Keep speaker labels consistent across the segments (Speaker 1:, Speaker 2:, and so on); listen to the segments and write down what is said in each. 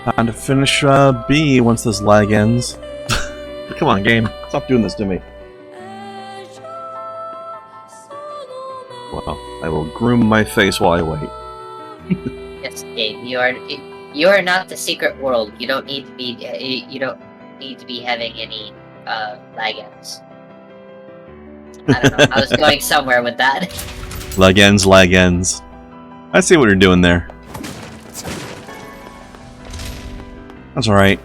Speaker 1: Time to finish B once this lag ends. Come on, game. Stop doing this to me. Well, I will groom my face while I wait.
Speaker 2: Yes, game. You are not the secret world. You don't need to be. You don't need to be having any lag ends. I don't know. I was going somewhere with that.
Speaker 1: Lag ends, lag ends. I see what you're doing there. That's alright.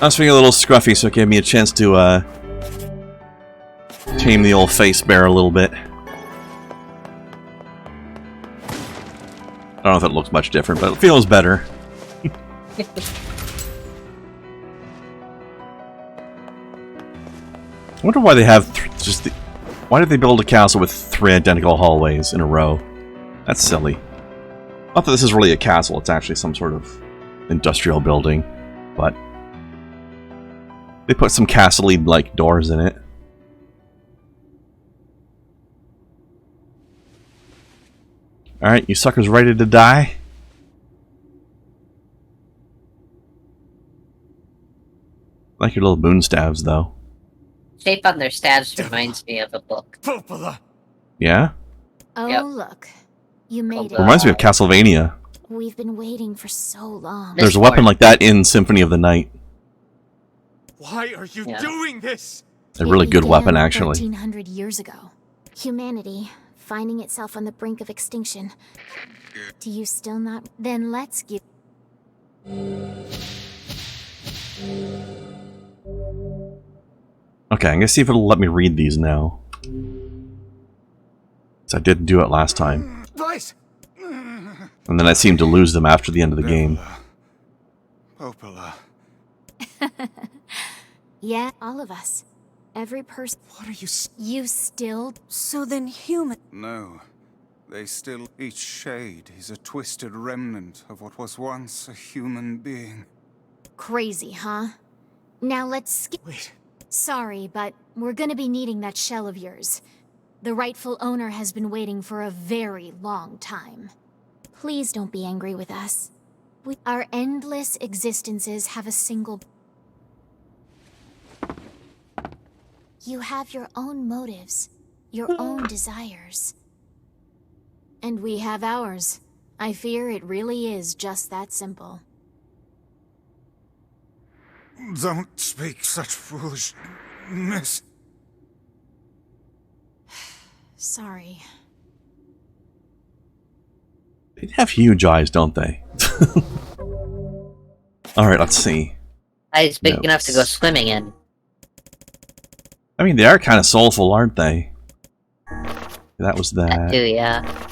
Speaker 1: I was feeling a little scruffy, so it gave me a chance to tame the old face bear a little bit. I don't know if it looks much different, but it feels better. I wonder why they have why did they build a castle with 3 identical hallways in a row? That's silly. Not that this is really a castle, it's actually some sort of industrial building, but they put some castle-y like doors in it. Alright, you suckers ready to die? I like your little moon stabs, though.
Speaker 2: Shape on their stabs reminds me of a book.
Speaker 1: Yeah?
Speaker 3: Oh,
Speaker 2: Yep.
Speaker 3: look. You made it.
Speaker 1: Reminds me of Castlevania.
Speaker 3: We've been waiting for so long.
Speaker 1: There's a weapon like that in Symphony of the Night.
Speaker 4: Why are you doing this?
Speaker 1: A really good weapon, actually.
Speaker 3: 1300 years ago. Humanity, finding itself on the brink of extinction. Do you still not? Then let's give...
Speaker 1: Okay, I'm gonna see if it'll let me read these now. So I didn't do it last time.
Speaker 4: Weiss!
Speaker 1: And then I seemed to lose them after the end of the game.
Speaker 4: Popola.
Speaker 3: Yeah, all of us. Every person...
Speaker 4: What are you
Speaker 3: You still... So then human...
Speaker 4: No. They still... Each shade is a twisted remnant of what was once a human being.
Speaker 3: Crazy, huh? Now let's skip...
Speaker 4: Wait.
Speaker 3: Sorry, but we're gonna be needing that shell of yours. The rightful owner has been waiting for a very long time. Please don't be angry with us. Our endless existences have a single... You have your own motives, your own desires. And we have ours. I fear it really is just that simple.
Speaker 4: Don't speak such foolishness.
Speaker 3: Sorry.
Speaker 1: They have huge eyes, don't they? Alright, let's see.
Speaker 2: Eyes big enough to go swimming in.
Speaker 1: I mean, they are kind of soulful, aren't they? That was that.
Speaker 2: That too, yeah.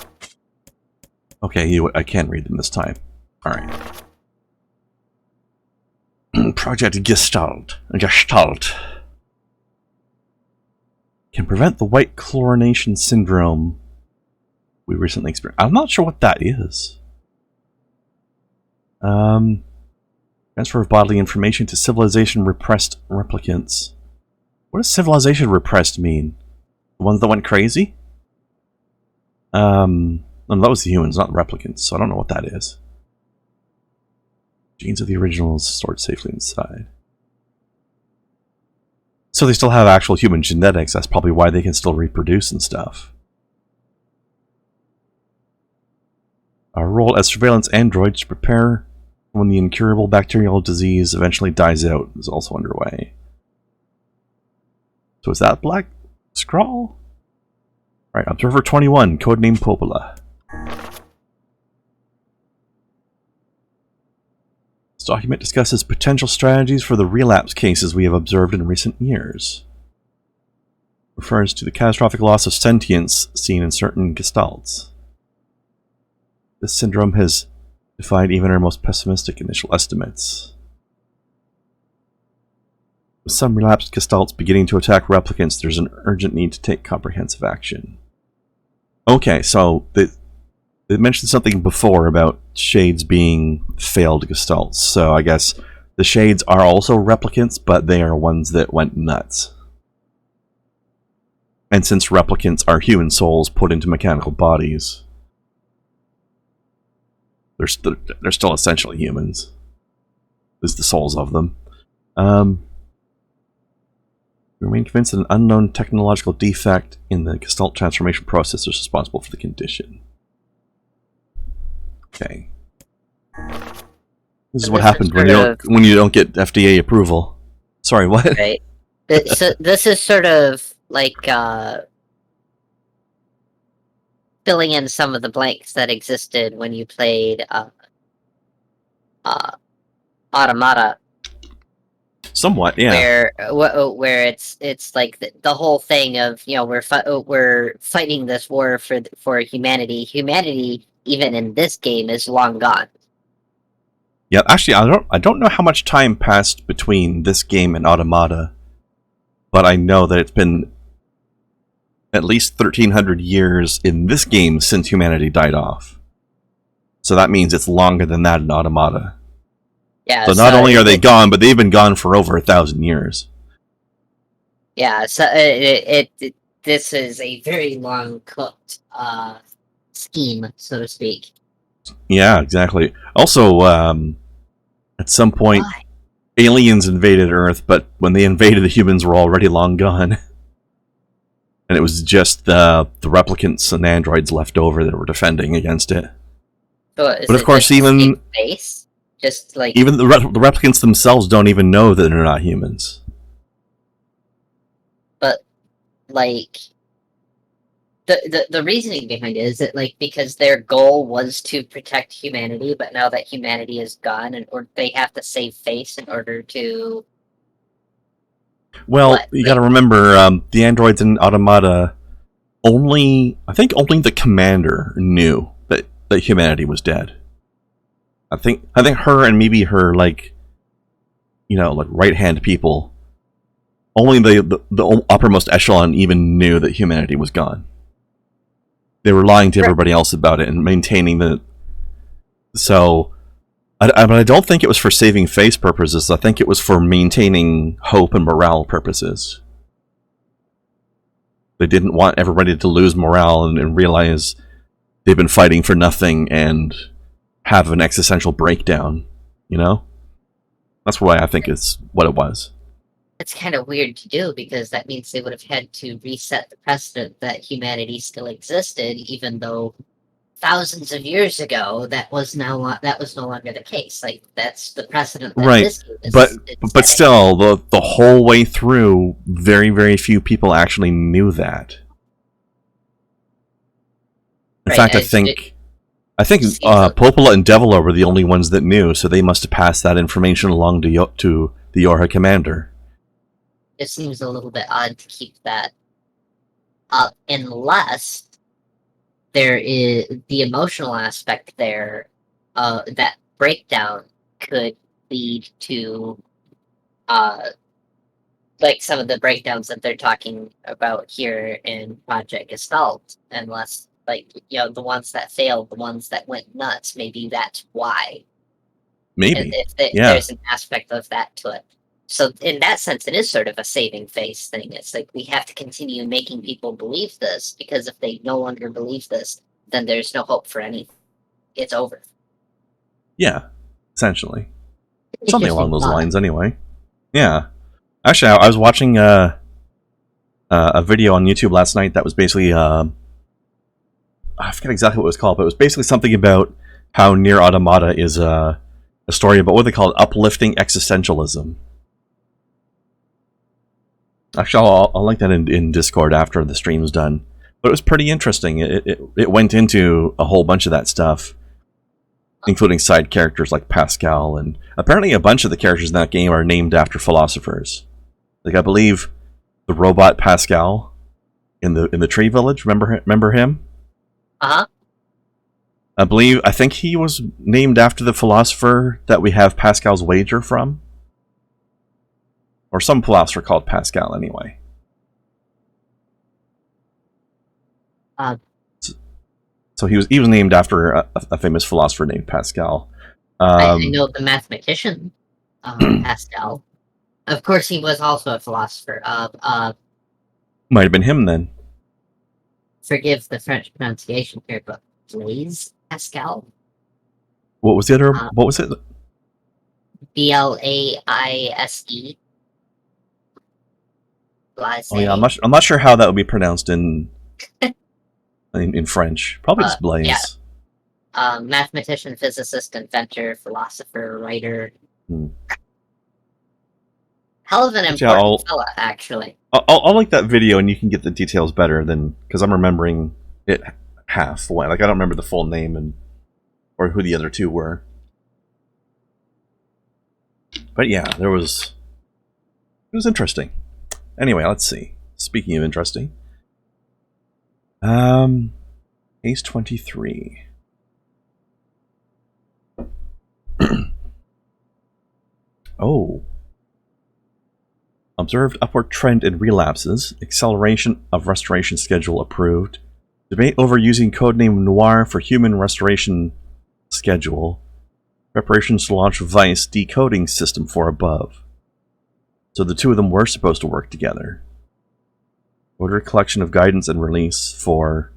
Speaker 1: Okay, I can read them this time. Alright. Project Gestalt. Gestalt. Can prevent the white chlorination syndrome we recently experienced. I'm not sure what that is. Transfer of bodily information to civilization repressed replicants. What does civilization repressed mean? The ones that went crazy? No, that was the humans, not the replicants, so I don't know what that is. Genes of the originals stored safely inside. So they still have actual human genetics, that's probably why they can still reproduce and stuff. Our role as surveillance androids to prepare when the incurable bacterial disease eventually dies out is also underway. So is that Black Scrawl? Alright, Observer 21, codename Popola. This document discusses potential strategies for the relapse cases we have observed in recent years. Refers to the catastrophic loss of sentience seen in certain gestalts. This syndrome has defied even our most pessimistic initial estimates. With some relapsed gestalts beginning to attack replicants, there's an urgent need to take comprehensive action. Okay, so they mentioned something before about shades being failed gestalts, so I guess the shades are also replicants, but they are ones that went nuts. And since replicants are human souls put into mechanical bodies, they're still essentially humans. At least the souls of them. We remain convinced that an unknown technological defect in the Gestalt transformation process is responsible for the condition. Okay. This is what happens when you don't get FDA approval. Sorry, what?
Speaker 2: Right. So this is sort of like filling in some of the blanks that existed when you played Automata.
Speaker 1: Somewhat, yeah.
Speaker 2: Where it's like the whole thing of, you know, we're fighting this war for humanity. Humanity, even in this game, is long gone.
Speaker 1: Yeah, actually, I don't know how much time passed between this game and Automata, but I know that it's been at least 1,300 years in this game since humanity died off. So that means it's longer than that in Automata.
Speaker 2: Yeah.
Speaker 1: So not only are they gone, but they've been gone for over 1,000 years.
Speaker 2: Yeah. So this is a very long cooked scheme, so to speak.
Speaker 1: Yeah, exactly. Also, at some point,
Speaker 2: Why?
Speaker 1: aliens invaded Earth, but when they invaded, the humans were already long gone. And it was just the replicants and androids left over that were defending against it.
Speaker 2: So
Speaker 1: But of course, even
Speaker 2: face, just like
Speaker 1: even the replicants themselves don't even know that they're not humans.
Speaker 2: but like the reasoning behind it is that, like, because their goal was to protect humanity, but now that humanity is gone, or they have to save face in order to.
Speaker 1: Well, you got to remember, the androids in Automata, I think only the commander knew that humanity was dead. I think her and maybe her, like, you know, like right-hand people, only the uppermost echelon even knew that humanity was gone. They were lying to everybody else about it and maintaining the. So, but I don't think it was for saving face purposes. I think it was for maintaining hope and morale purposes. They didn't want everybody to lose morale and realize they've been fighting for nothing and have an existential breakdown. You know, that's why I think it's what it was.
Speaker 2: It's kind of weird to do, because that means they would have had to reset the precedent that humanity still existed, even though thousands of years ago that was no longer the case. Like, that's the precedent that
Speaker 1: Right,
Speaker 2: this game is
Speaker 1: but still, the whole way through, very, very few people actually knew that. In fact, I think Popola and Devila were the only ones that knew, so they must have passed that information along to the Yorha commander.
Speaker 2: It seems a little bit odd to keep that up, unless there is the emotional aspect there. That breakdown could lead to like some of the breakdowns that they're talking about here in Project Gestalt, unless, like, you know, the ones that failed, the ones that went nuts, maybe that's why.
Speaker 1: Maybe.
Speaker 2: There's an aspect of that to it. So in that sense, it is sort of a saving face thing. It's like, we have to continue making people believe this, because if they no longer believe this, then there's no hope for anything. It's over.
Speaker 1: Yeah, essentially. Something along those lines, anyway. Yeah. Actually, I was watching a video on YouTube last night that was basically, I forget exactly what it was called, but it was basically something about how NieR Automata is a story about what they call uplifting existentialism. Actually, I'll link that in Discord after the stream's done. But it was pretty interesting. It went into a whole bunch of that stuff, including side characters like Pascal, and apparently a bunch of the characters in that game are named after philosophers. Like, I believe the robot Pascal in the Tree Village. Remember him?
Speaker 2: Uh-huh.
Speaker 1: I think he was named after the philosopher that we have Pascal's Wager from. Or some philosopher called Pascal, anyway. So he was named after a famous philosopher named Pascal.
Speaker 2: I know the mathematician, Pascal. Of course, he was also a philosopher.
Speaker 1: Might have been him then.
Speaker 2: Forgive the French pronunciation here, but Blaise Pascal?
Speaker 1: What was the other? What was it?
Speaker 2: Blaise. Blaise.
Speaker 1: Oh yeah, I'm not sure how that would be pronounced in French. Probably just Blaise.
Speaker 2: Yeah. Mathematician, physicist, inventor, philosopher, writer. Hell of an important fella, actually.
Speaker 1: I'll link that video, and you can get the details better than because I'm remembering it half. Like I don't remember the full name or who the other two were. But yeah, it was interesting. Anyway, let's see. Speaking of interesting, Ace 23. Oh. Observed upward trend in relapses. Acceleration of restoration schedule approved. Debate over using codename NieR for human restoration schedule. Preparations to launch Weiss decoding system for above. So the two of them were supposed to work together. Order collection of guidance and release for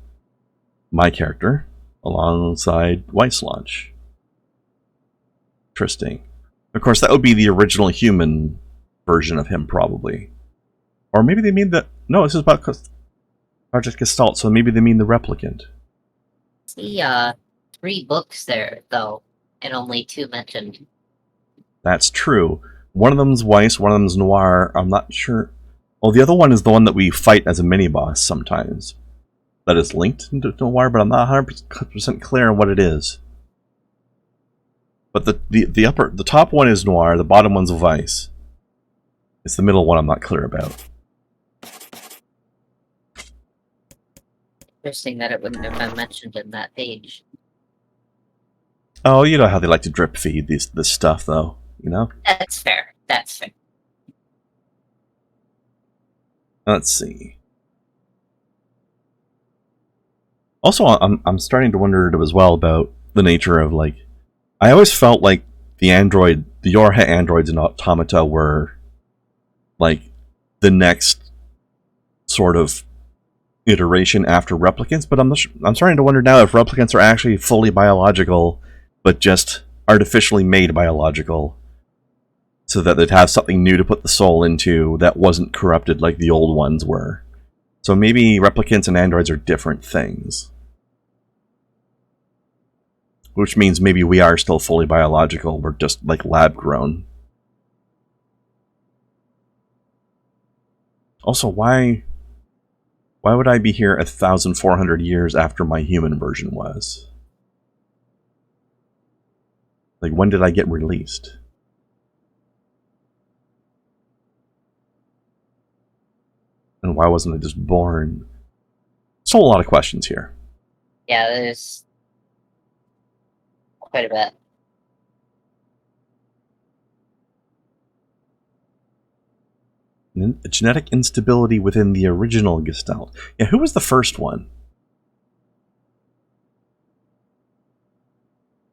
Speaker 1: my character alongside Weiss launch. Interesting. Of course, that would be the original human version of him, probably. Or maybe they mean that... No, this is about Project Gestalt, so maybe they mean the Replicant.
Speaker 2: See, 3 books there, though, and only 2 mentioned.
Speaker 1: That's true. One of them's Weiss, one of them's NieR. I'm not sure... Oh, the other one is the one that we fight as a mini-boss sometimes. That is linked to NieR, but I'm not 100% clear on what it is. But the top one is NieR, the bottom one's Weiss. It's the middle one I'm not clear about.
Speaker 2: Interesting that it wouldn't have been mentioned in that page.
Speaker 1: Oh, you know how they like to drip feed this stuff, though, you know?
Speaker 2: That's fair. That's fair.
Speaker 1: Let's see. Also, I'm starting to wonder as well about the nature of, like... I always felt like the Yorha androids in Automata were, like, the next sort of iteration after replicants, but I'm starting to wonder now if replicants are actually fully biological, but just artificially made biological, so that they'd have something new to put the soul into that wasn't corrupted like the old ones were. So maybe replicants and androids are different things. Which means maybe we are still fully biological, we're just like lab grown. Also, why would I be here 1,400 years after my human version was? Like, when did I get released? And why wasn't I just born? Still a lot of questions here.
Speaker 2: Yeah, there's quite a bit.
Speaker 1: Genetic instability within the original Gestalt. Yeah, who was the first one?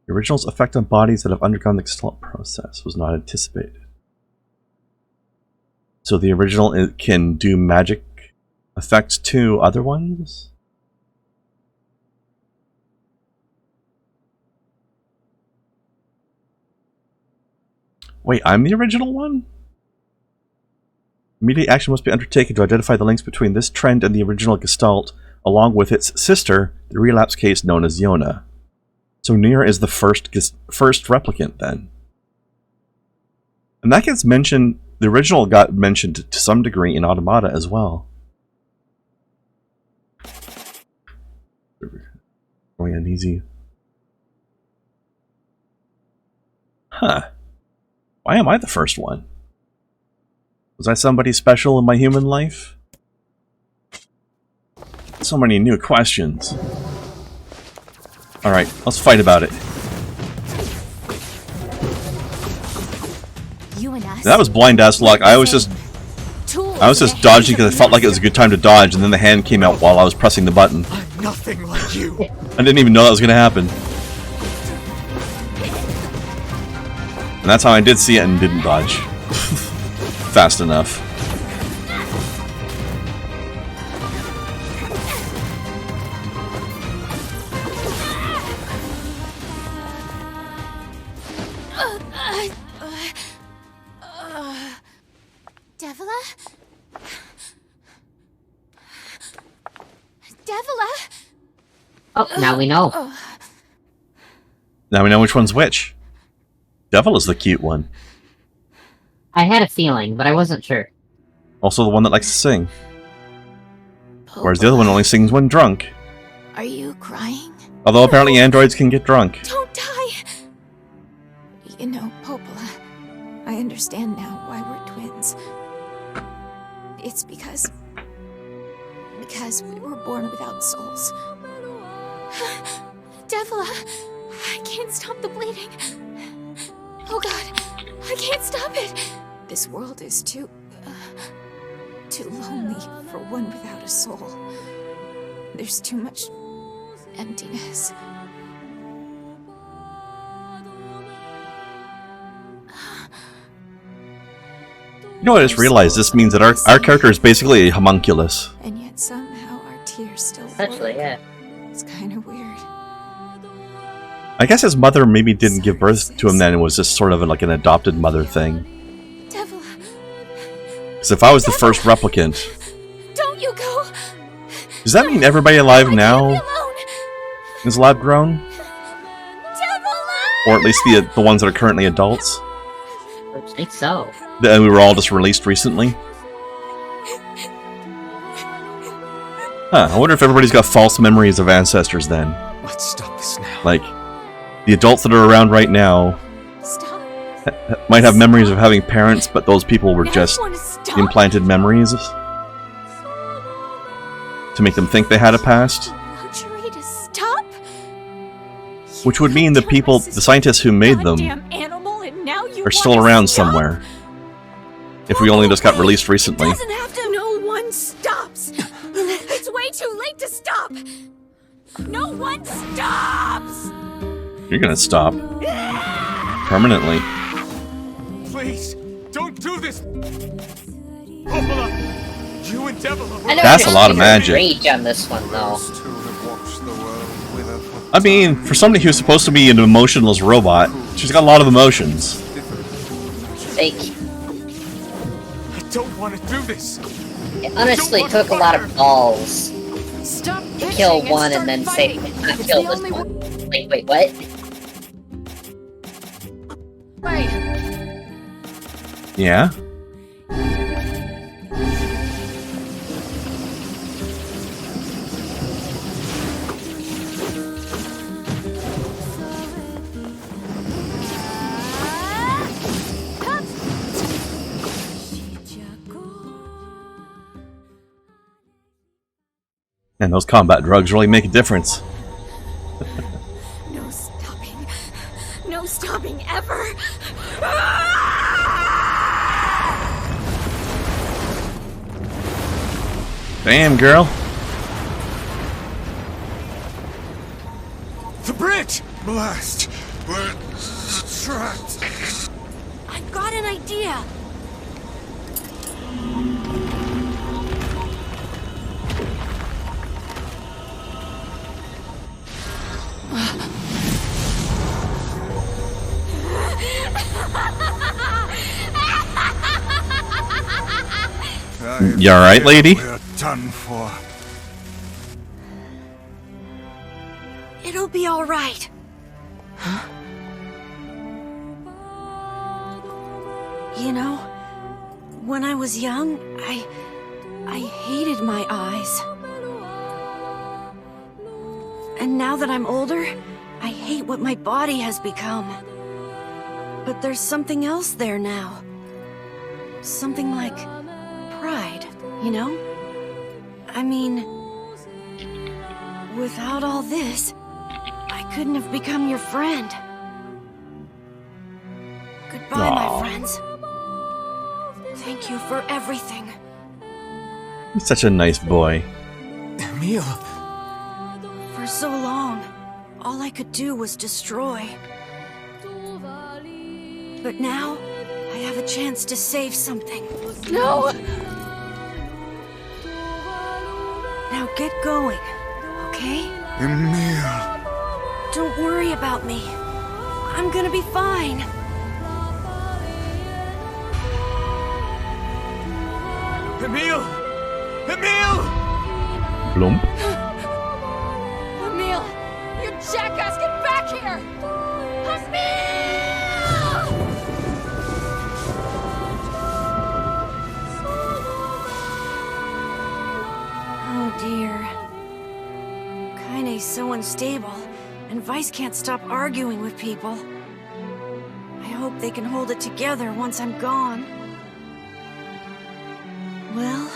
Speaker 1: The original's effect on bodies that have undergone the Gestalt process was not anticipated. So the original can do magic effects to other ones? Wait, I'm the original one? Immediate action must be undertaken to identify the links between this trend and the original Gestalt, along with its sister, the relapse case known as Yonah. So NieR is the first replicant, then. And that gets mentioned, the original got mentioned to some degree in Automata as well. Going uneasy. Huh. Why am I the first one? Was I somebody special in my human life? So many new questions. Alright, let's fight about it.
Speaker 3: You and us?
Speaker 1: That was blind ass luck. I was just dodging because I felt like it was a good time to dodge, and then the hand came out while I was pressing the button.
Speaker 5: I'm nothing like you.
Speaker 1: I didn't even know that was going to happen. And that's how I did see it and didn't dodge. Fast enough.
Speaker 3: Devila? Devila?
Speaker 2: Oh, now we know.
Speaker 1: Now we know which one's which. Devil is the cute one.
Speaker 2: I had a feeling, but I wasn't sure.
Speaker 1: Also the one that likes to sing. Whereas the other one only sings when drunk.
Speaker 3: Are you crying?
Speaker 1: Although apparently androids can get drunk.
Speaker 3: Don't die! You know, Popola, I understand now why we're twins. It's because we were born without souls. Devila, I can't stop the bleeding. Oh god, I can't stop it. This world is too lonely for one without a soul. There's too much emptiness.
Speaker 1: You know what I just realized? This means that our character is basically a homunculus.
Speaker 3: And yet somehow our tears still
Speaker 2: Actually,
Speaker 3: flow.
Speaker 2: yeah.
Speaker 3: It's kind of weird.
Speaker 1: I guess his mother maybe didn't give birth to him then. It was just sort of like an adopted mother thing.
Speaker 3: Devila,
Speaker 1: Because if I was the first replicant,
Speaker 3: don't you go!
Speaker 1: does that mean everybody alive now
Speaker 3: Leave me alone!
Speaker 1: is lab grown?
Speaker 3: Devila!
Speaker 1: Or at least the ones that are currently adults?
Speaker 2: I think so.
Speaker 1: And we were all just released recently? Huh, I wonder if everybody's got false memories of ancestors then.
Speaker 4: Let's stop this now.
Speaker 1: Like, the adults that are around right now
Speaker 3: Stop.
Speaker 1: might have memories of having parents, but those people were just
Speaker 3: Stop.
Speaker 1: implanted memories to make them think they had a past.
Speaker 3: Luxury to stop?
Speaker 1: Which would mean the people, the scientists who made them,
Speaker 3: Goddamn animal, and now you
Speaker 1: are still
Speaker 3: wanna
Speaker 1: around
Speaker 3: stop?
Speaker 1: somewhere. If we only just got released recently.
Speaker 3: Doesn't have to. No one stops. It's way too late to stop. No one stops.
Speaker 1: You're gonna stop. Permanently.
Speaker 4: Please, don't do this! Popola! You and Devil
Speaker 2: I know
Speaker 1: That's
Speaker 2: you're
Speaker 1: a lot of
Speaker 2: super
Speaker 1: magic.
Speaker 2: Rage on this one, though.
Speaker 4: Those two have watched the world wither for
Speaker 1: I mean, for somebody who's supposed to be an emotionless robot, she's got a lot of emotions.
Speaker 2: Like,
Speaker 4: I don't want to do this!
Speaker 2: it honestly took a lot of balls
Speaker 3: Stop
Speaker 2: to kill one and then say, not kill this one. Like, wait, what?
Speaker 3: Right.
Speaker 1: Yeah? And those combat drugs really make a difference.
Speaker 3: No stopping. No stopping ever.
Speaker 1: Damn, girl.
Speaker 4: The bridge! Blast! We're trapped!
Speaker 3: I've got an idea.
Speaker 1: You alright, lady?
Speaker 4: We're done for.
Speaker 3: It'll be all right. You know, when I was young, I hated my eyes. And now that I'm older, I hate what my body has become. But there's something else there now. Something like pride, you know? I mean, without all this, I couldn't have become your friend. Goodbye,
Speaker 1: Aw.
Speaker 3: my friends. Thank you for everything.
Speaker 1: He's such a nice boy.
Speaker 4: Emil!
Speaker 3: For so long, all I could do was destroy. But now, I have a chance to save something. No! Now get going, okay?
Speaker 4: Emil!
Speaker 3: Don't worry about me. I'm gonna be fine.
Speaker 5: Emil! Emil!
Speaker 1: Blump.
Speaker 3: Emil! You jackass, get back here! Emil!
Speaker 6: Oh dear. Kaine's so unstable, and Weiss can't stop arguing with people. I hope they can hold it together once I'm gone. Well,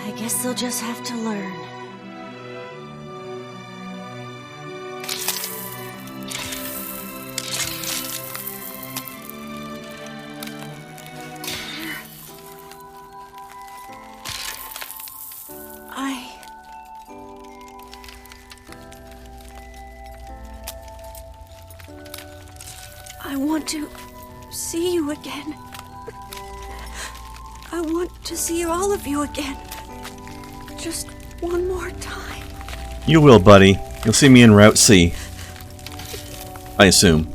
Speaker 6: I guess they'll just have to learn. I want to see you again. I want to see all of you again. Just one more time.
Speaker 1: You will, buddy. You'll see me in Route C. I assume.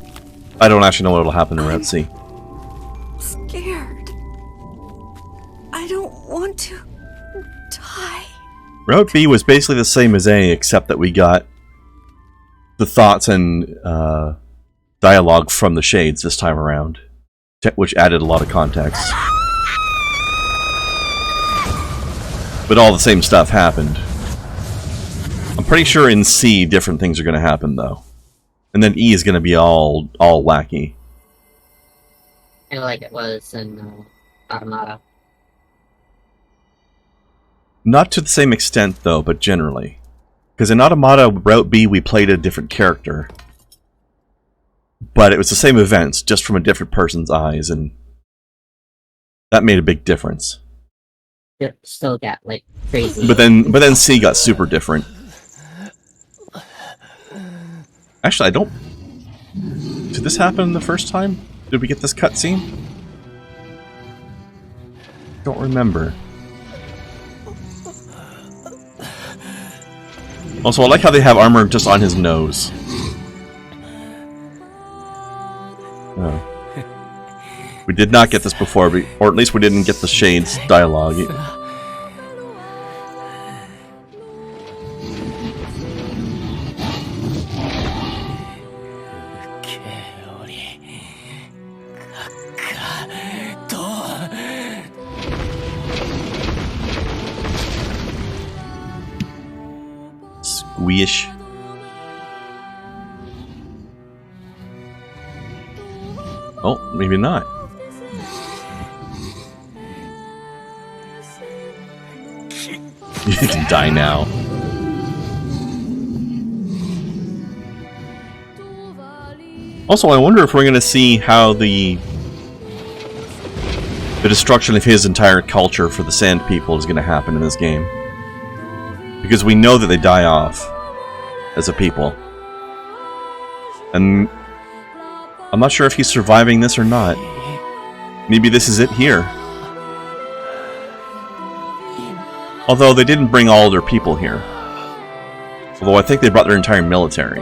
Speaker 1: I don't actually know what will happen in Route C.
Speaker 6: Scared. I don't want to die.
Speaker 1: Route B was basically the same as A, except that we got the thoughts and dialogue from the Shades this time around, which added a lot of context. But all the same stuff happened. I'm pretty sure in C different things are going to happen though, and then E is going to be all wacky.
Speaker 2: Kind of like it was in Automata.
Speaker 1: Not to the same extent though, but generally, because in Automata Route B we played a different character. But it was the same events, just from a different person's eyes, and that made a big difference.
Speaker 2: It still got like crazy.
Speaker 1: But then C got super different. Actually, I don't... Did this happen the first time? Did we get this cutscene? Don't remember. Also, I like how they have armor just on his nose. Oh. We did not get this before, or at least we didn't get the Shades dialogue. Squish. Oh, maybe not. You can die now. Also, I wonder if we're going to see how the destruction of his entire culture for the Sand People is going to happen in this game. Because we know that they die off as a people. And I'm not sure if he's surviving this or not. Maybe this is it here. Although they didn't bring all their people here. Although I think they brought their entire military.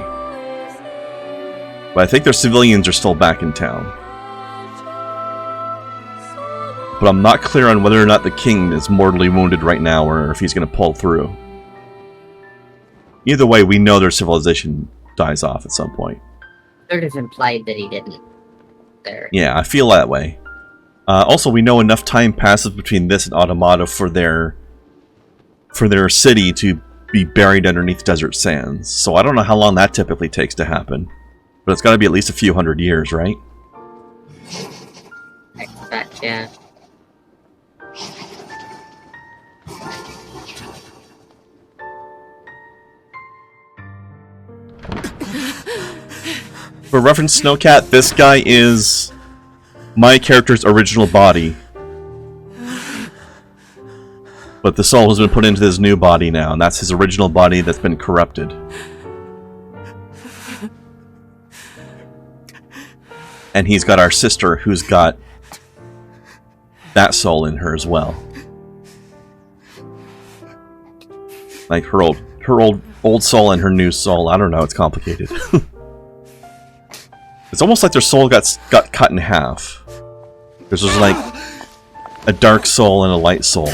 Speaker 1: But I think their civilians are still back in town. But I'm not clear on whether or not the king is mortally wounded right now or if he's going to pull through. Either way, we know their civilization dies off at some point.
Speaker 2: Sort of implied that he didn't there.
Speaker 1: Yeah, I feel that way. Also, we know enough time passes between this and Automata for their city to be buried underneath desert sands. So I don't know how long that typically takes to happen. But it's got to be at least a few hundred years, right?
Speaker 2: I expect, yeah.
Speaker 1: For reference, Snowcat, this guy is my character's original body. But the soul has been put into his new body now, and that's his original body that's been corrupted. And he's got our sister, who's got that soul in her as well. Like her old soul and her new soul. I don't know, it's complicated. It's almost like their soul got cut in half. There's just like a dark soul and a light soul.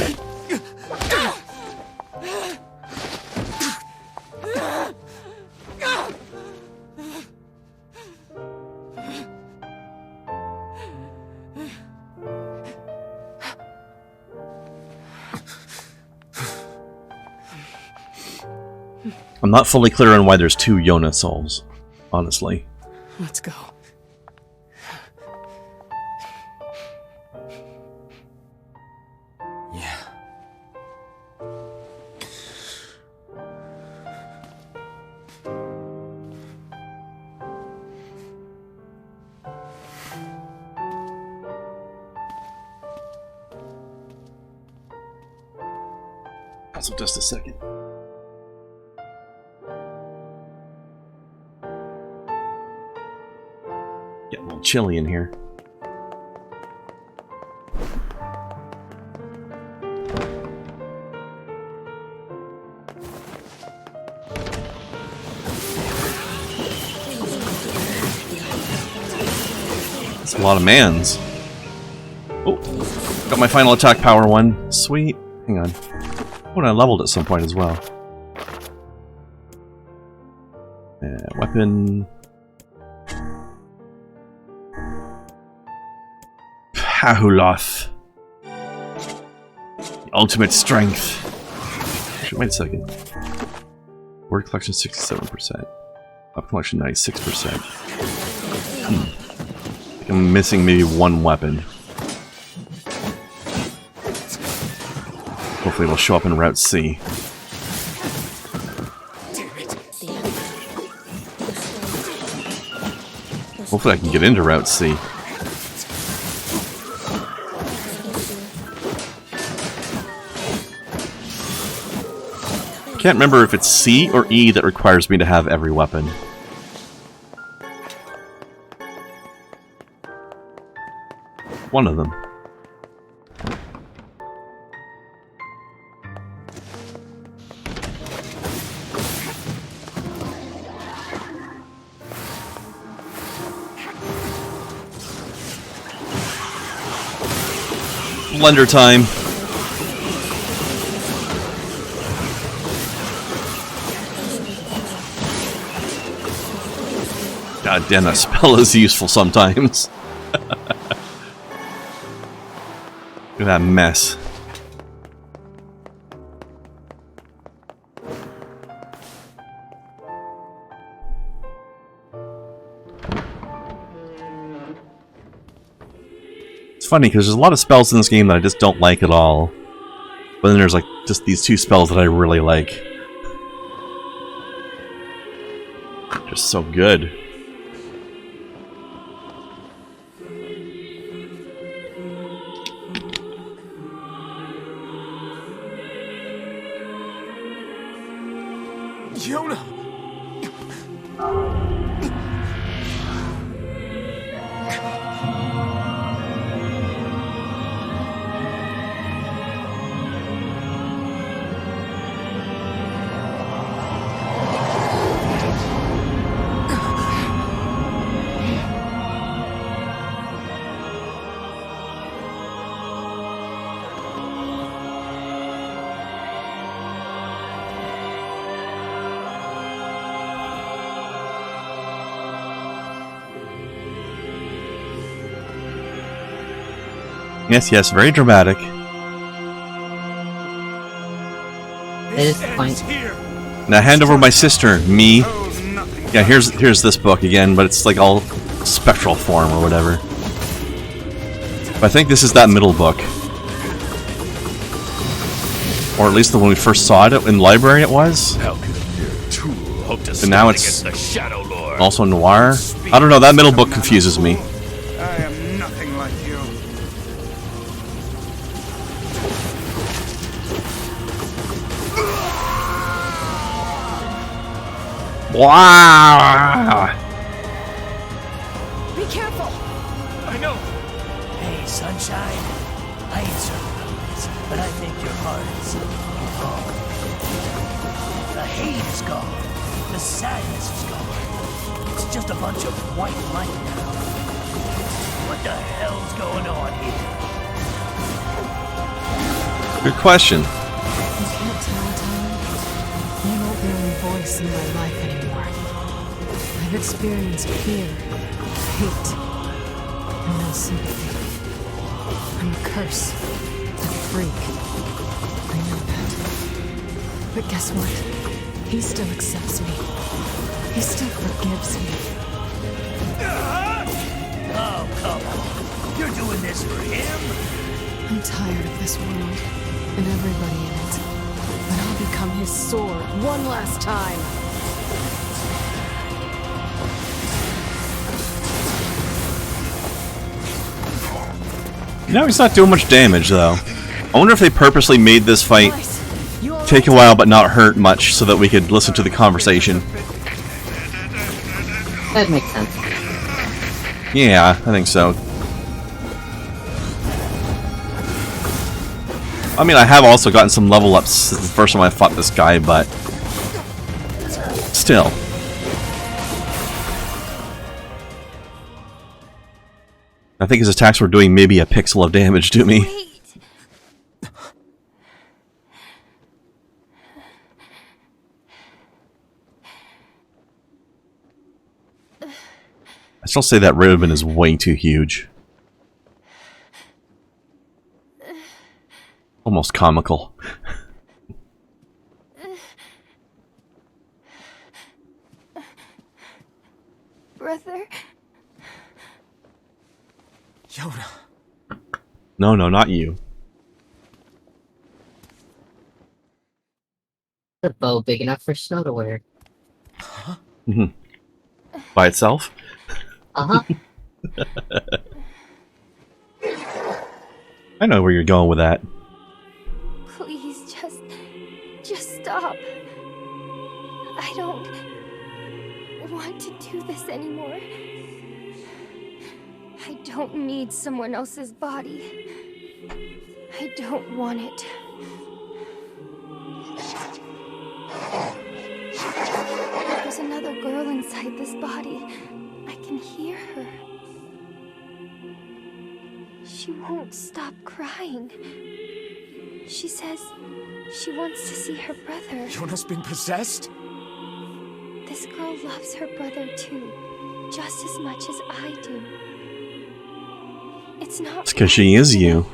Speaker 1: I'm not fully clear on why there's 2 Yonah souls, honestly.
Speaker 5: Let's go.
Speaker 4: Yeah.
Speaker 1: Also, just a second. Get a little chilly in here. That's a lot of mans. Oh, got my final attack power 1. Sweet. Hang on. Oh, and I leveled at some point as well. Weapon. Pahuloth. The ultimate strength. Actually, wait a second. Word collection 67%. Up collection 96%. I think I'm missing maybe 1 weapon. Hopefully it'll show up in Route C. Hopefully I can get into Route C. Can't remember if it's C or E that requires me to have every weapon. One of them. Blender time. God damn, that spell is useful sometimes. Look at that mess. It's funny because there's a lot of spells in this game that I just don't like at all. But then there's like just these 2 spells that I really like. Just so good.
Speaker 5: Yonah!
Speaker 1: Yes, yes, very dramatic.
Speaker 2: At this point,
Speaker 1: Now hand over my sister, me. Yeah, here's this book again, but it's like all spectral form or whatever. But I think this is that middle book. Or at least the one we first saw it in the library it was.
Speaker 5: How could your tool hope to
Speaker 1: And now it's
Speaker 5: the Shadow Lord?
Speaker 1: also noir. I don't know, that middle book confuses me.
Speaker 4: I am nothing like you.
Speaker 1: Wow!
Speaker 6: Be careful!
Speaker 5: I know.
Speaker 7: Hey, sunshine. I ain't certain of this, but I think your heart is wrong. The hate is gone. The sadness is gone. It's just a bunch of white light now. What the hell's going on here?
Speaker 1: Good question.
Speaker 8: You can't tell, Tyler. You're not the only voice in my life anymore. I've experienced fear, hate, and no sympathy. I'm a curse, a freak. I know that. But guess what? He still accepts me. He still forgives me.
Speaker 7: Oh, come on. You're doing this for him?
Speaker 8: I'm tired of this world and everybody in it. But I'll become his sword one last time.
Speaker 1: No, he's not doing much damage, though. I wonder if they purposely made this fight take a while but not hurt much so that we could listen to the conversation.
Speaker 2: That makes sense.
Speaker 1: Yeah, I think so. I mean, I have also gotten some level ups since the first time I fought this guy, but still. I think his attacks were doing maybe a pixel of damage to me.
Speaker 6: Wait.
Speaker 1: I still say that ribbon is way too huge. Almost comical.
Speaker 6: Brother?
Speaker 5: Yonah.
Speaker 1: No, not you.
Speaker 2: The bow big enough for Snow to wear.
Speaker 1: By itself?
Speaker 2: Uh-huh.
Speaker 1: I know where you're going with that.
Speaker 6: Please, just stop. I don't want to do this anymore. I don't need someone else's body. I don't want it. There's another girl inside this body. I can hear her. She won't stop crying. She says she wants to see her brother.
Speaker 5: Yonah's been possessed?
Speaker 6: This girl loves her brother too, just as much as I do. It's not
Speaker 1: It's because she is you.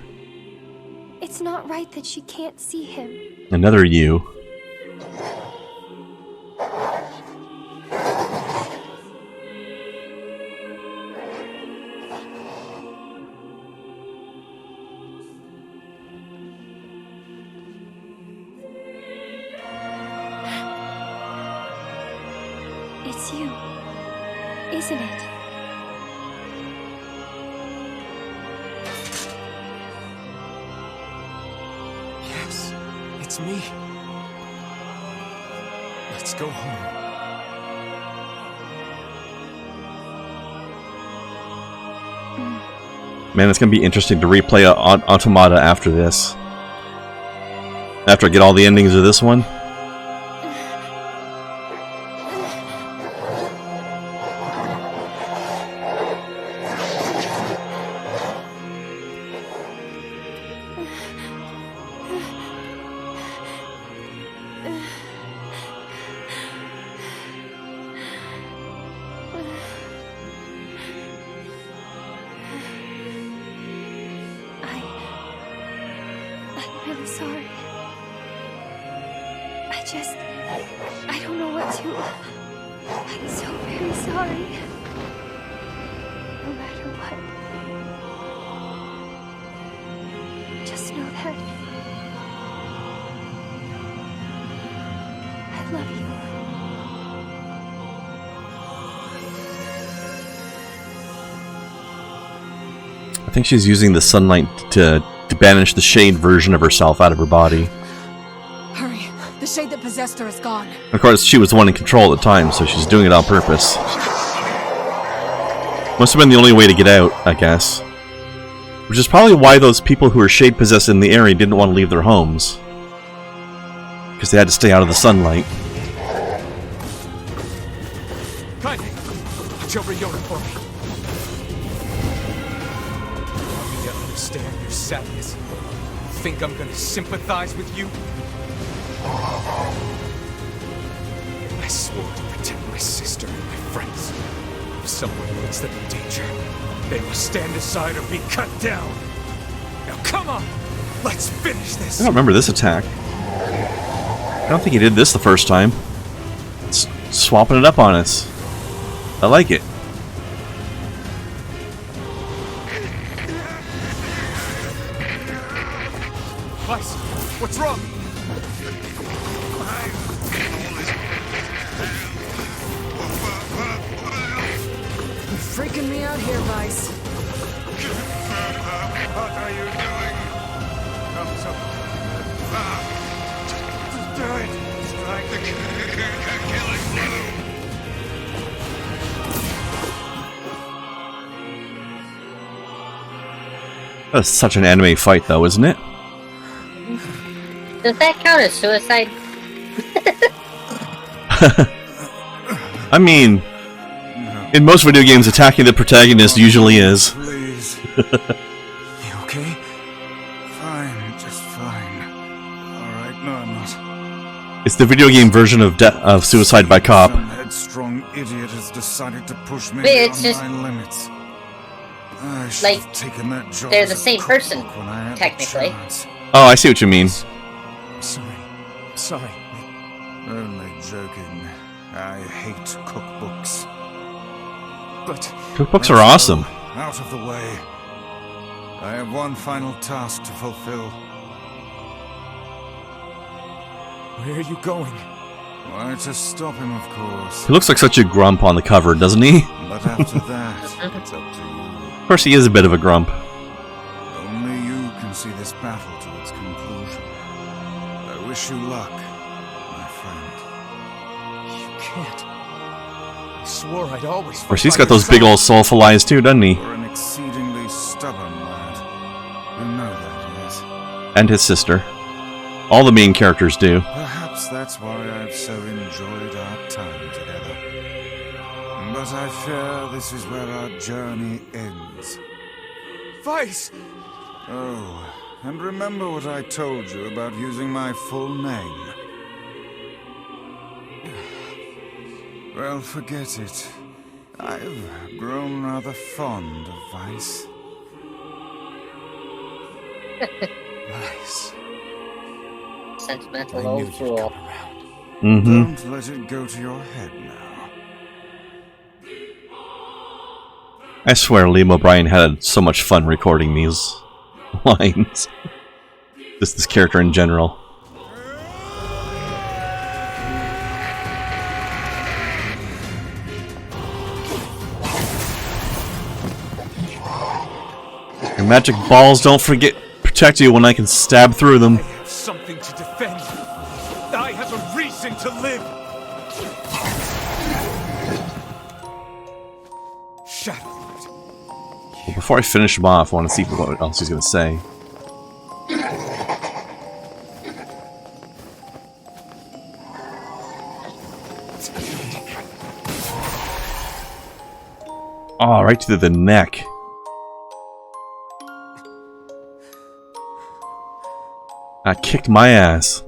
Speaker 6: It's not right that she can't see him.
Speaker 1: Another you.
Speaker 6: It's you, isn't it?
Speaker 5: Yes, it's me. Let's go home.
Speaker 1: Man, it's gonna be interesting to replay Automata after this. After I get all the endings of this one.
Speaker 6: I'm really sorry. I don't know what to. I'm so very sorry. No matter what. Just know that I love you.
Speaker 1: I think she's using the sunlight to banish the shade version of herself out of her body.
Speaker 8: Hurry. The shade that possessed her is gone.
Speaker 1: Of course, she was the one in control at the time, so she's doing it on purpose. Must have been the only way to get out, I guess. Which is probably why those people who were shade-possessed in the area didn't want to leave their homes. Because they had to stay out of the sunlight.
Speaker 5: Keiichi, watch over Yonah for me. Help me to understand your sadness. think I'm gonna sympathize with you? I swore to protect my sister and my friends. If someone puts them in danger, they will stand aside or be cut down. Now come on! Let's finish this!
Speaker 1: I don't remember this attack. I don't think he did this the first time. It's swapping it up on us. I like it.
Speaker 5: Weiss, what's wrong?
Speaker 8: You're freaking me out here, Weiss.
Speaker 4: What are you doing? Come, so. Just do it. Strike the killing blow.
Speaker 1: That's such an anime fight, though, isn't it?
Speaker 2: Does that count as suicide?
Speaker 1: I mean, in most video games, attacking the protagonist usually is.
Speaker 4: Please. You okay? Fine, just fine. Alright, no, I'm not.
Speaker 1: It's the video game version of suicide by cop.
Speaker 4: Some headstrong idiot has decided to push me
Speaker 2: Wait, it's
Speaker 4: beyond
Speaker 2: just-
Speaker 4: my limits. I should
Speaker 2: like,
Speaker 4: have taken that job
Speaker 2: they're
Speaker 4: as
Speaker 2: the
Speaker 4: a
Speaker 2: same person,
Speaker 4: cookbook when I had the
Speaker 2: technically.
Speaker 4: chance.
Speaker 1: Oh, I see what you mean.
Speaker 5: Sorry.
Speaker 4: Only joking. I hate cookbooks.
Speaker 5: But
Speaker 1: Cookbooks are awesome.
Speaker 4: Out of the way. I have one final task to fulfill.
Speaker 5: where are you going?
Speaker 4: Why, to stop him, of course.
Speaker 1: He looks like such a grump on the cover, doesn't he?
Speaker 4: But after that, it's up to you.
Speaker 1: Of course, he is a bit of a grump.
Speaker 4: Only you can see this battle to its conclusion. I wish you luck, my friend.
Speaker 5: You can't. I swore I'd always.
Speaker 1: Of course, he's got those big old soulful eyes too, doesn't he?
Speaker 4: You're an exceedingly stubborn lad. You know that, yes?
Speaker 1: And his sister. All the main characters do.
Speaker 4: Perhaps that's why I've so enjoyed our time together. But I fear this is where our journey ends.
Speaker 5: Weiss!
Speaker 4: Oh, and remember what I told you about using my full name. Well, forget it. I've grown rather fond of Weiss. Weiss.
Speaker 2: Sentimental old fool.
Speaker 1: Mm-hmm.
Speaker 4: Don't let it go to your head now.
Speaker 1: I swear Liam O'Brien had so much fun recording these lines. Just this character in general. Your magic balls don't protect you when I can stab through them.
Speaker 5: I have something to defend. I have a reason to live. Shadowlord.
Speaker 1: Well, before I finish him off, I want to see what else he's going to say. Oh, right to the neck. I kicked my ass.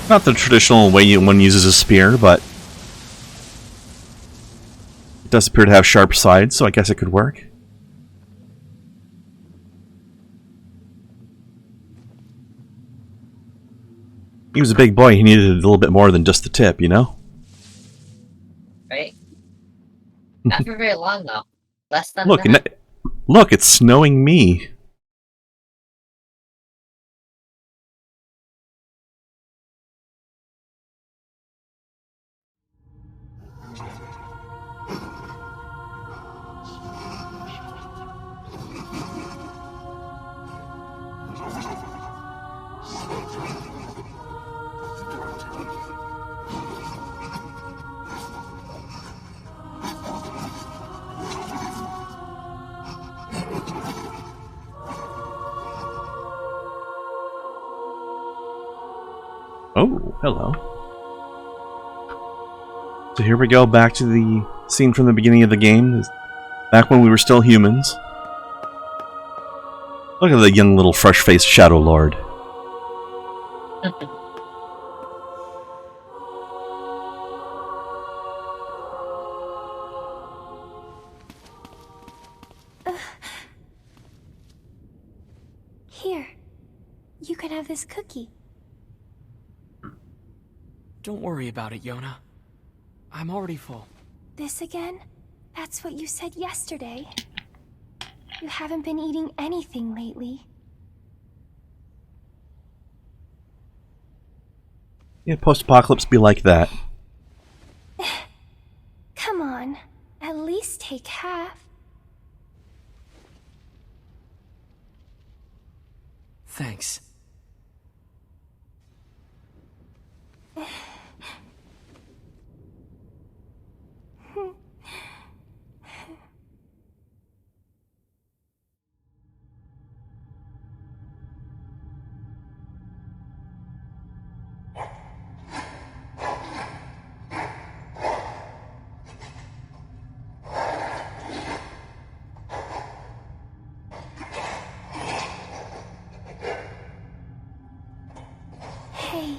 Speaker 1: Not the traditional way one uses a spear, but it does appear to have sharp sides, so I guess it could work. He was a big boy, he needed a little bit more than just the tip, you know?
Speaker 2: Right? Not for very long, though. Less than
Speaker 1: Look,
Speaker 2: that.
Speaker 1: look, it's snowing me. Oh, hello. So here we go, back to the scene from the beginning of the game, back when we were still humans. Look at the young little fresh-faced Shadow Lord.
Speaker 9: Here, you can have this cookie.
Speaker 10: Don't worry about it, Yonah. I'm already full.
Speaker 9: This again? That's what you said yesterday. You haven't been eating anything lately.
Speaker 1: Yeah, post-apocalypse be like that.
Speaker 9: Come on, at least take half.
Speaker 10: Thanks.
Speaker 9: Hey.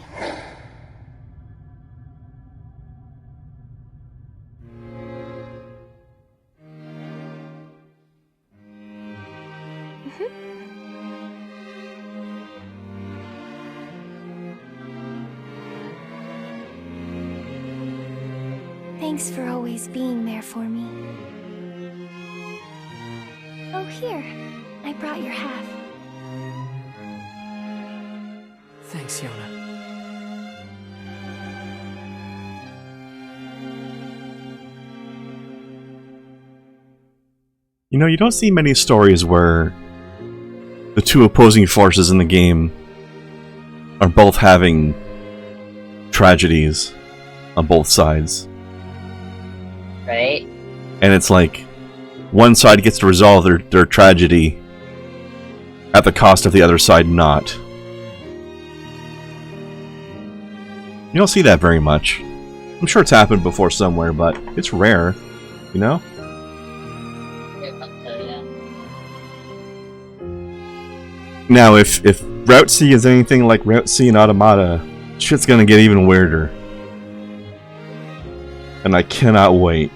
Speaker 9: Thanks for always being there for me. Oh, here. I brought your half.
Speaker 10: Thanks, Yonah.
Speaker 1: You know, you don't see many stories where the two opposing forces in the game are both having tragedies on both sides.
Speaker 2: Right?
Speaker 1: And it's like, one side gets to resolve their tragedy at the cost of the other side not. You don't see that very much. I'm sure it's happened before somewhere, but it's rare, you know? Now, if Route C is anything like Route C and Automata, shit's gonna get even weirder. And I cannot wait.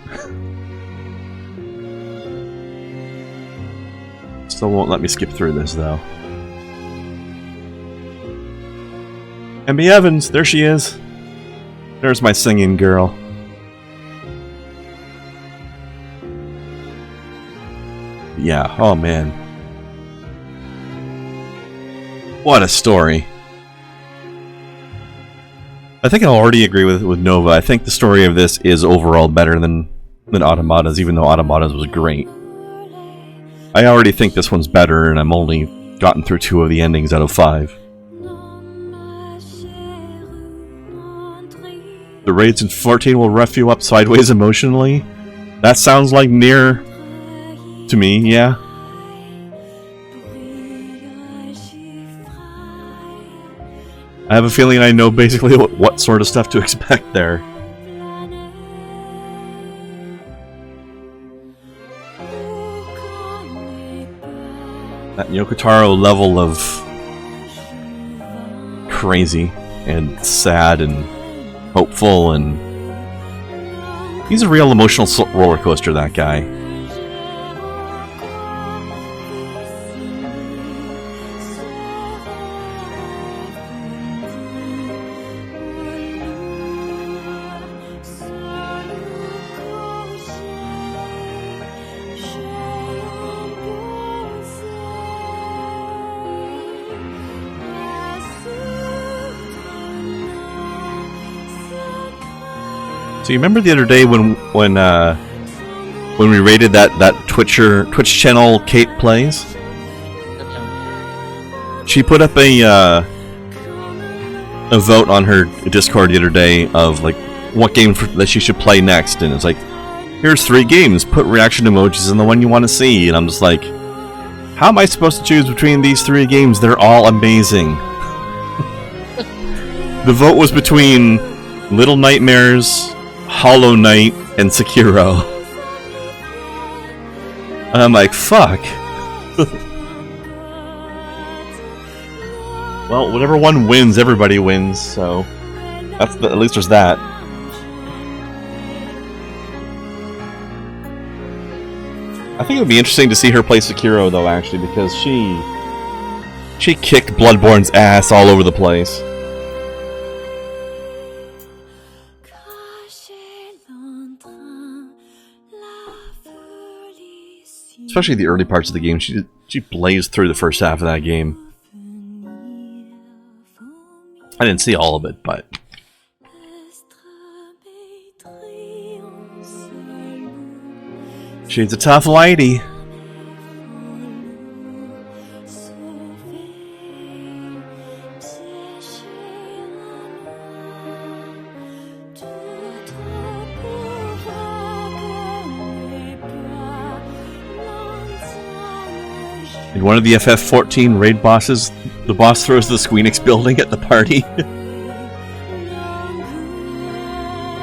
Speaker 1: Still won't let me skip through this, though. Emmy Evans, there she is. There's my singing girl. Yeah, oh man. What a story. I think I'll already agree with Nova. I think the story of this is overall better than Automata's, even though Automata's was great. I already think this one's better, and I'm only gotten through 2 of the endings out of 5. The raids in 14 will rough you up sideways emotionally? That sounds like NieR to me, yeah. I have a feeling I know basically what sort of stuff to expect there. That YOKO TARO level of crazy and sad and hopeful, and he's a real emotional roller coaster, that guy. So you remember the other day when we raided that Twitch channel Kate Plays? She put up a vote on her Discord the other day of like what game that she should play next, and it's like, here's 3 games, put reaction emojis in the one you want to see, and I'm just like, how am I supposed to choose between these 3 games? They're all amazing. The vote was between Little Nightmares, Hollow Knight, and Sekiro. And I'm like, fuck. Well, whatever one wins, everybody wins, so that's at least there's that. I think it would be interesting to see her play Sekiro, though, actually, because she kicked Bloodborne's ass all over the place. Especially the early parts of the game, she blazed through the first half of that game. I didn't see all of it, but... She's a tough lady. In one of the FF14 raid bosses, the boss throws the Squeenix building at the party.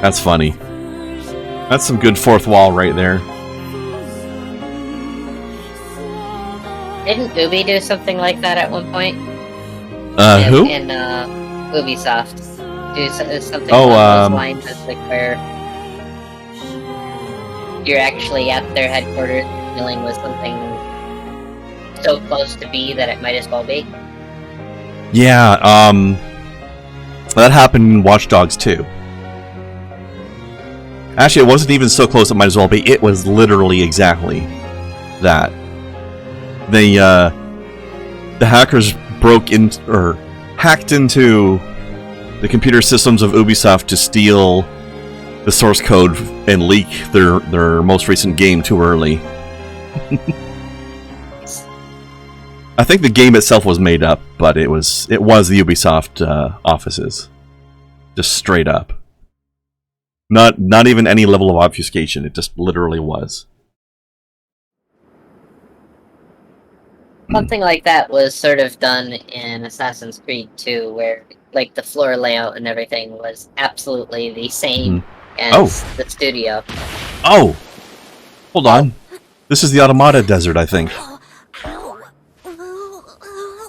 Speaker 1: That's funny. That's some good fourth wall right there.
Speaker 2: Didn't Ubi do something like that at one point?
Speaker 1: Who?
Speaker 2: In Ubisoft. Do something
Speaker 1: Oh,
Speaker 2: along those lines. It's like where you're actually at their headquarters dealing with something so close to be that it might as well be.
Speaker 1: Yeah, that happened in Watch Dogs 2. Actually, it wasn't even so close it might as well be. It was literally exactly that. The hackers hacked into the computer systems of Ubisoft to steal the source code and leak their most recent game too early. I think the game itself was made up, but it was the Ubisoft offices, just straight up. Not even any level of obfuscation. It just literally was.
Speaker 2: Something like that was sort of done in Assassin's Creed 2, where like the floor layout and everything was absolutely the same as the studio.
Speaker 1: Oh! Hold on. This is the Automata desert, I think.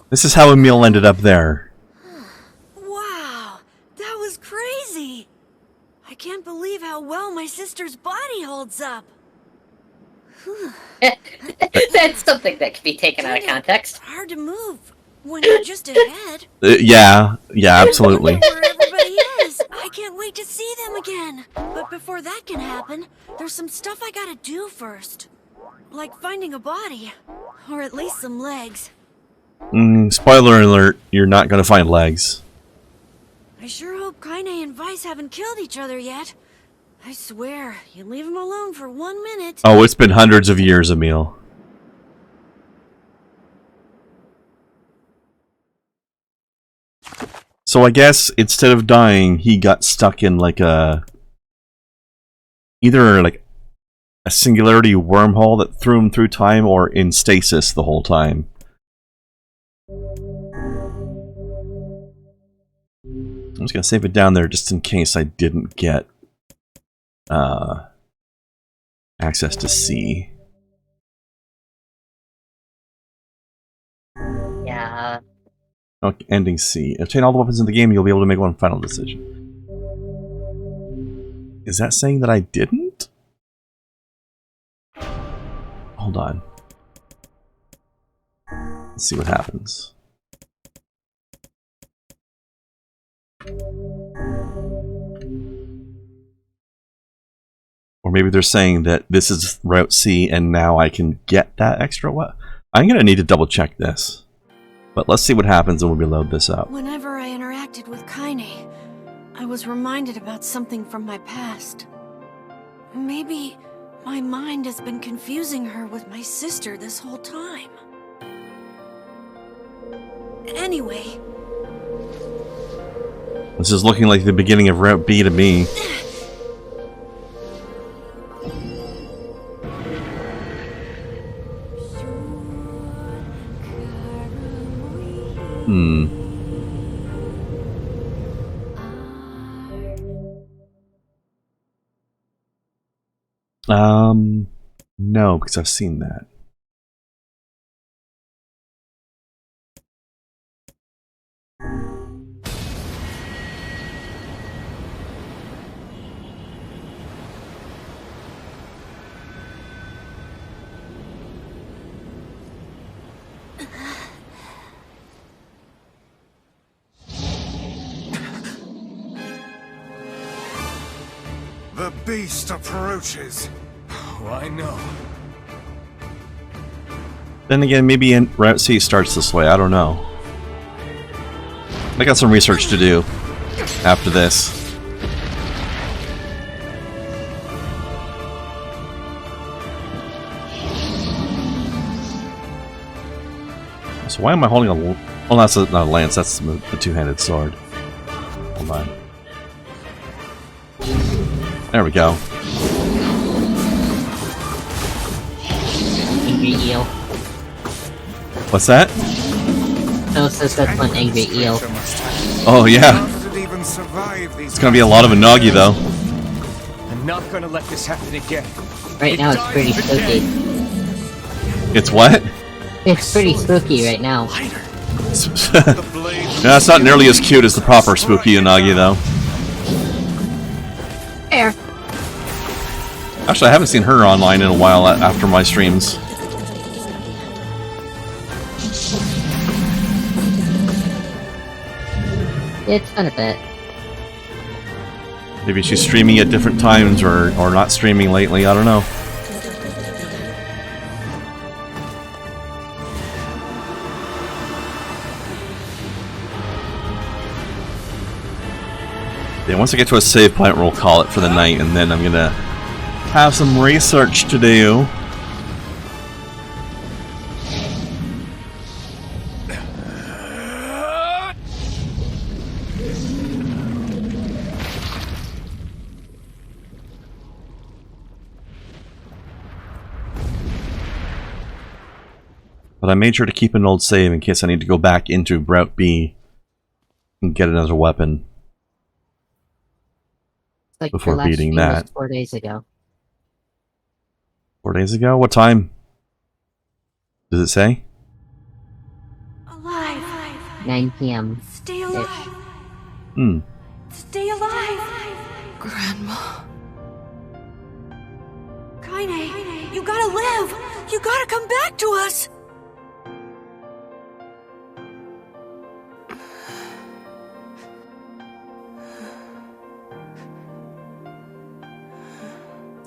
Speaker 1: This is how Emil ended up there.
Speaker 6: Wow, that was crazy! I can't believe how well my sister's body holds up.
Speaker 2: That's something that could be taken out of context.
Speaker 6: Hard to move when you're just ahead.
Speaker 1: Yeah, absolutely.
Speaker 6: Where everybody is. I can't wait to see them again. But before that can happen, there's some stuff I gotta do first. Like finding a body. Or at least some legs.
Speaker 1: Spoiler alert, you're not gonna find legs.
Speaker 6: I sure hope Kaine and Weiss haven't killed each other yet. I swear, you leave them alone for 1 minute.
Speaker 1: Oh, it's been hundreds of years, Emil. So I guess instead of dying, he got stuck in like either like a singularity wormhole that threw him through time, or in stasis the whole time. I'm just gonna save it down there just in case I didn't get access to C.
Speaker 2: Yeah.
Speaker 1: Okay, ending C. Obtain all the weapons in the game, you'll be able to make one final decision. Is that saying that I didn't? Hold on. Let's see what happens. Or maybe they're saying that this is Route C and now I can get that extra what? I'm going to need to double check this. But let's see what happens when we load this up.
Speaker 6: Whenever I interacted with Kaine, I was reminded about something from my past. Maybe my mind has been confusing her with my sister this whole time. Anyway.
Speaker 1: This is looking like the beginning of Route B to me. No, because I've seen that.
Speaker 4: The beast approaches.
Speaker 5: Oh, I know.
Speaker 1: Then again, maybe Route C starts this way. I don't know. I got some research to do after this. So why am I holding a... Well, that's not a lance. That's the two-handed sword. Hold on. There we go.
Speaker 2: Angry eel.
Speaker 1: What's that?
Speaker 2: No, so that's one angry eel.
Speaker 1: Oh, yeah. It's gonna be a lot of Inagi, though.
Speaker 5: I'm not gonna let this happen again.
Speaker 2: Right now, it's pretty spooky.
Speaker 1: It's what?
Speaker 2: It's pretty spooky right now.
Speaker 1: Yeah, it's not nearly as cute as the proper spooky Inagi, though.
Speaker 2: Fair.
Speaker 1: Actually, I haven't seen her online in a while after my streams.
Speaker 2: It's been a bit.
Speaker 1: Maybe she's streaming at different times or not streaming lately, I don't know. Yeah, once I get to a save point, we'll call it for the night, and then I'm gonna have some research to do. But I made sure to keep an old save in case I need to go back into Route B and get another weapon.
Speaker 2: Like
Speaker 1: before
Speaker 2: your last
Speaker 1: beating
Speaker 2: stream was
Speaker 1: that.
Speaker 2: 4 days ago.
Speaker 1: 4 days ago? What time? Does it say?
Speaker 9: Alive.
Speaker 2: 9 p.m.
Speaker 9: Stay alive.
Speaker 1: Hmm.
Speaker 9: Stay alive.
Speaker 8: Grandma.
Speaker 6: Kaine, you gotta live. You gotta come back to us.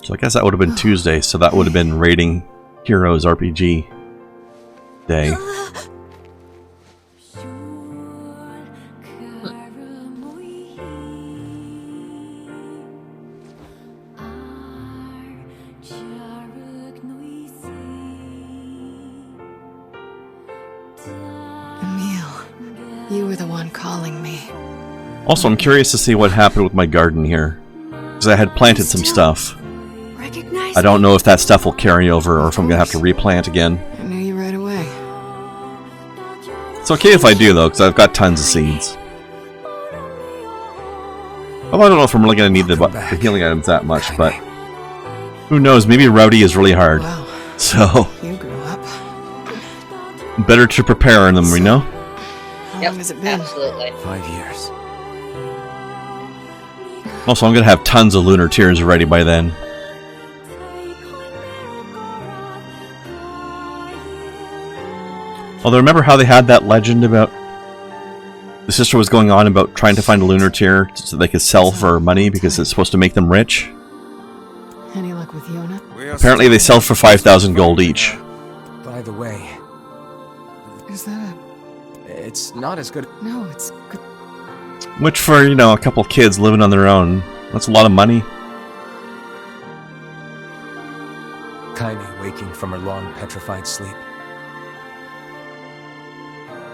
Speaker 1: So I guess that would have been Tuesday, so that would have been Raiding Heroes RPG day.
Speaker 8: Emil, you were the one calling me.
Speaker 1: Also, I'm curious to see what happened with my garden here. Because I had planted some stuff. I don't know if that stuff will carry over or if I'm going to have to replant again.
Speaker 8: I knew you right away.
Speaker 1: It's okay if I do, though, because I've got tons of seeds. Well, I don't know if I'm really going to need the healing items that much, but who knows? Maybe Rowdy is really hard.
Speaker 8: Wow.
Speaker 1: So,
Speaker 8: You grew up.
Speaker 1: better to prepare them, you know?
Speaker 8: How
Speaker 2: Yep,
Speaker 8: long has it been?
Speaker 2: absolutely.
Speaker 5: 5 years.
Speaker 1: Also, I'm going to have tons of lunar tears ready by then. Although, remember how they had that legend about the sister was going on about trying to find a lunar tear so they could sell for money because it's supposed to make them rich?
Speaker 8: Any luck with Yonah?
Speaker 1: Apparently they sell for 5,000 gold each.
Speaker 5: By the way,
Speaker 8: Is that
Speaker 5: it's not as good.
Speaker 8: No, it's good.
Speaker 1: Which for, you know, a couple kids living on their own, that's a lot of money.
Speaker 5: Kaine waking from her long petrified sleep.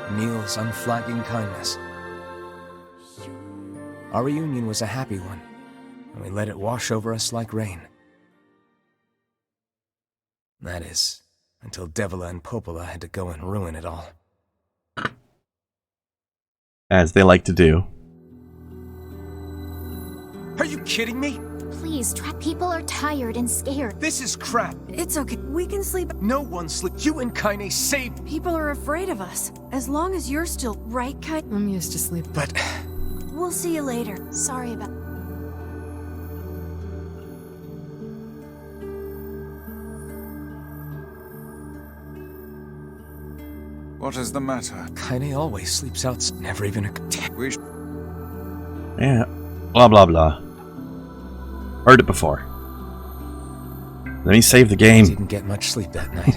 Speaker 5: Emil's unflagging kindness. Our reunion was a happy one, and we let it wash over us like rain. That is, until Devila and Popola had to go and ruin it all.
Speaker 1: As they like to do.
Speaker 5: Are you kidding me?
Speaker 3: please try. People are tired and scared.
Speaker 5: This is crap.
Speaker 6: It's okay. We can sleep.
Speaker 5: No one sleep. You and Kaine saved.
Speaker 6: People are afraid of us. As long as you're still right, Kai.
Speaker 8: I'm used to sleep.
Speaker 5: But
Speaker 6: We'll see you later.
Speaker 3: Sorry about.
Speaker 4: What is the matter?
Speaker 5: Kaine always sleeps out. Never even a.
Speaker 4: We
Speaker 1: Yeah. Blah, blah, blah. Heard it before. Let me save the game.
Speaker 5: Didn't get much sleep that night.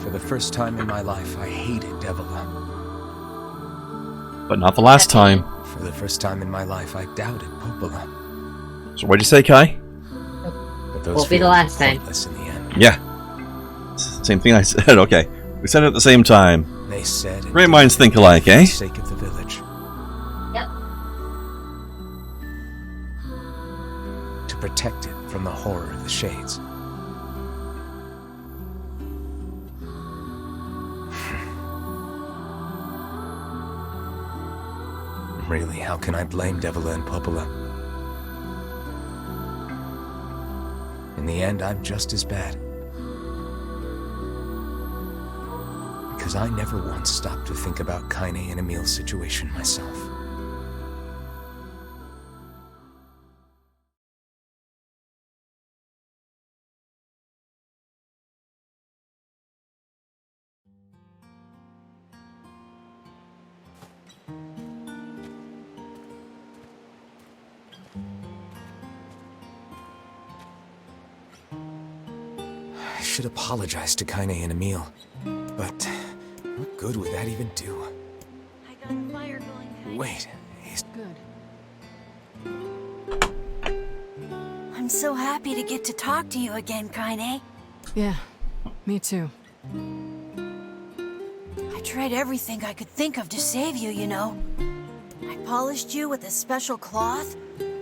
Speaker 5: For the first time in my life, I hated Devila.
Speaker 1: But not the last time.
Speaker 5: For the first time in my life, I doubted Popola.
Speaker 1: So what'd you say, Kai?
Speaker 5: But those
Speaker 2: Won't be the last time.
Speaker 5: pointless in the end.
Speaker 1: Yeah. Same thing I said. Okay. We said it at the same time.
Speaker 5: They said.
Speaker 1: Great minds think alike, eh?
Speaker 5: For the sake of the village.
Speaker 2: Yep.
Speaker 5: To protect it from the horror of the Shades. Really, how can I blame Devila and Popola? In the end, I'm just as bad. Because I never once stopped to think about Kaine and Emil's situation myself. I should apologize to Kaine and Emil, but what good would that even do?
Speaker 6: I got a fire going.
Speaker 5: Wait, he's...
Speaker 8: Good.
Speaker 6: I'm so happy to get to talk to you again, Kaine.
Speaker 8: Yeah, me too.
Speaker 6: I tried everything I could think of to save you, you know. I polished you with a special cloth.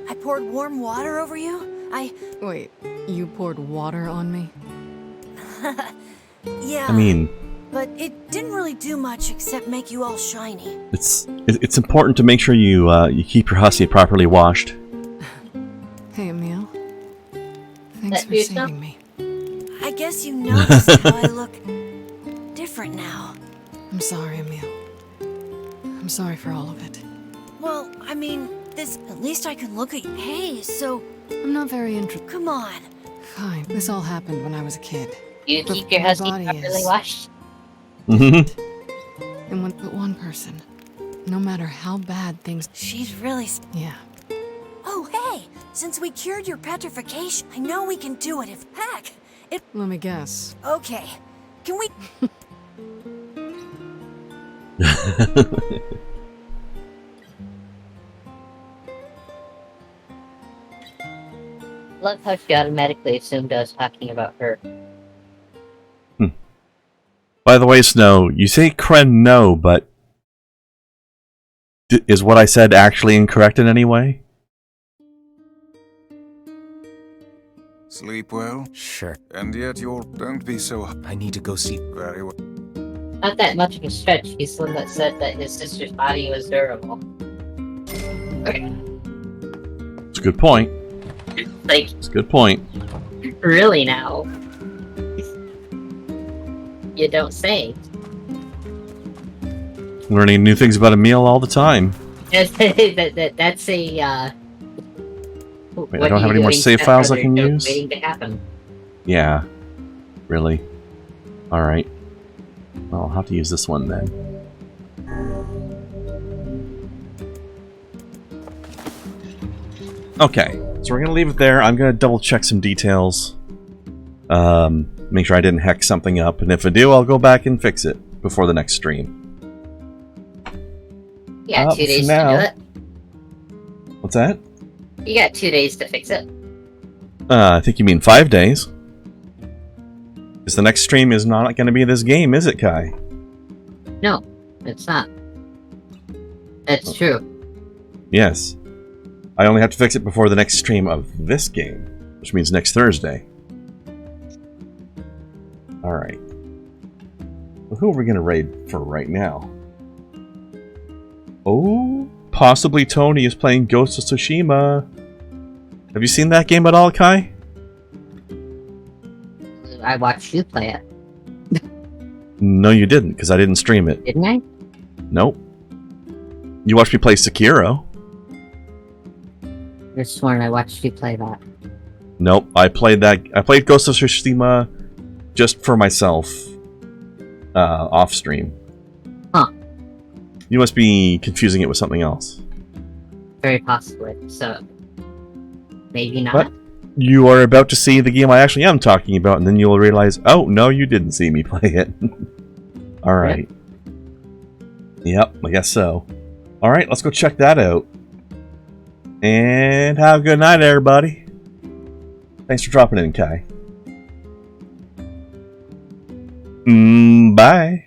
Speaker 6: I poured warm water over you.
Speaker 8: Wait, you poured water on me?
Speaker 6: Yeah.
Speaker 1: I mean,
Speaker 6: but it didn't really do much except make you all shiny.
Speaker 1: it's important to make sure you you keep your hussy properly washed.
Speaker 8: Hey, Emil. Thanks
Speaker 2: That
Speaker 8: for
Speaker 2: you
Speaker 8: saving me.
Speaker 6: I guess you noticed how I look different now.
Speaker 8: I'm sorry, Emil. I'm sorry for all of it.
Speaker 6: Well, I mean, at least I can look at you. Hey, so
Speaker 8: I'm not very interested.
Speaker 6: come on.
Speaker 8: Fine. This all happened when I was a kid.
Speaker 2: You
Speaker 8: But
Speaker 2: keep your
Speaker 8: my
Speaker 2: husky
Speaker 8: body
Speaker 2: properly
Speaker 8: is-
Speaker 2: washed?
Speaker 1: Mm-hmm.
Speaker 8: And but one person, no matter how bad things...
Speaker 6: She's really...
Speaker 8: Yeah.
Speaker 6: Oh, hey! Since we cured your petrification, I know we can do it if... Heck!
Speaker 8: Let me guess.
Speaker 6: Okay. Can we...
Speaker 2: Love how she automatically assumed I was talking about her.
Speaker 1: By the way, Snow, you say Kren no, but is what I said actually incorrect in any way?
Speaker 4: sleep well,
Speaker 5: Sure.
Speaker 4: and yet you're... Don't be so...
Speaker 5: I need to go see...
Speaker 4: Very well.
Speaker 2: Not that much of a stretch. He's the one that said that his sister's body was durable. Okay.
Speaker 1: It's a good point.
Speaker 2: Like,
Speaker 1: It's a good point.
Speaker 2: really now? You don't say.
Speaker 1: Learning new things about Emil all the time.
Speaker 2: That's a,
Speaker 1: Wait, I don't have any more save files I can use?
Speaker 2: Waiting to happen.
Speaker 1: Yeah. Really? Alright. Well, I'll have to use this one then. Okay, so we're gonna leave it there. I'm gonna double check some details. Make sure I didn't hex something up, and if I do, I'll go back and fix it before the next stream.
Speaker 2: You got 2
Speaker 1: for
Speaker 2: days
Speaker 1: now.
Speaker 2: to do it.
Speaker 1: What's that?
Speaker 2: You got 2 days to fix it.
Speaker 1: I think you mean 5 days. Because the next stream is not going to be this game, is it, Kai?
Speaker 2: No, it's not. That's true.
Speaker 1: Yes. I only have to fix it before the next stream of this game, which means next Thursday. Alright. Well, who are we going to raid for right now? Oh, possibly Tony is playing Ghost of Tsushima. Have you seen that game at all, Kai?
Speaker 2: I watched you play it.
Speaker 1: No, you didn't, because I didn't stream it.
Speaker 2: Didn't I?
Speaker 1: Nope. You watched me play Sekiro.
Speaker 2: You're sworn I watched you play that.
Speaker 1: Nope, I played Ghost of Tsushima just for myself, off stream.
Speaker 2: Huh.
Speaker 1: You must be confusing it with something else.
Speaker 2: Very possibly. So, maybe not.
Speaker 1: But you are about to see the game I actually am talking about, and then you'll realize, oh, no, you didn't see me play it. Alright. Yep, I guess so. Alright, let's go check that out. And have a good night, everybody. Thanks for dropping in, Kai. Bye.